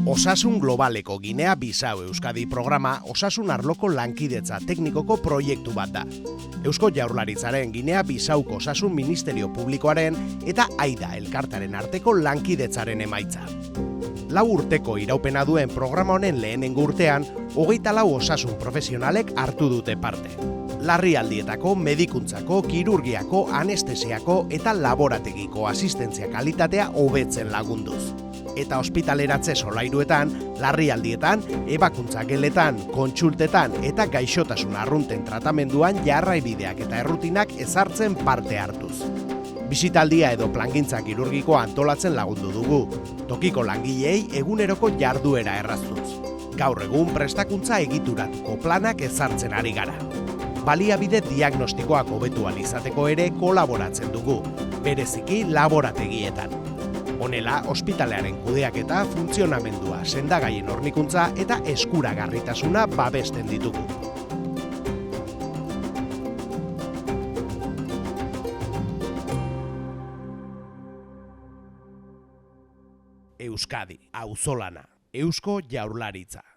Osasun Globaleko Ginea Bisau Euskadi programa osasun arloko lankidetza teknikoko proiektu bat da. Eusko Jaurlaritzaren Ginea Bisauko Osasun Ministerio Publikoaren eta AIDA elkartaren arteko lankidetzaren emaitza. 4 urteko iraupena duen programa honen lehenengo urtean, 24 osasun profesionalek hartu dute parte. Larrialdietako, medikuntzako, kirurgiako, anestesiako eta laborategiko asistentzia kalitatea hobetzen lagunduz. Eta ospitaleratze solairuetan, larrialdietan, ebakuntza geletan, kontsultetan eta gaixotasun arrunten tratamenduan jarraibideak eta errutinak ezartzen parte hartuz. Bisitaldia edo plangintza kirurgikoa antolatzen lagundu dugu, tokiko langileei eguneroko jarduera erraztuz. Gaur egun prestakuntza egituratuko planak ezartzen ari gara. Baliabide diagnostikoak hobetu ahal izateko ere kolaboratzen dugu, bereziki laborategietan. Honela, ospitalearen kudeaketa, funtzionamendua, sendagaien hornikuntza eta eskuragarritasuna babesten ditugu. Euskadi, auzolana, Eusko Jaurlaritza.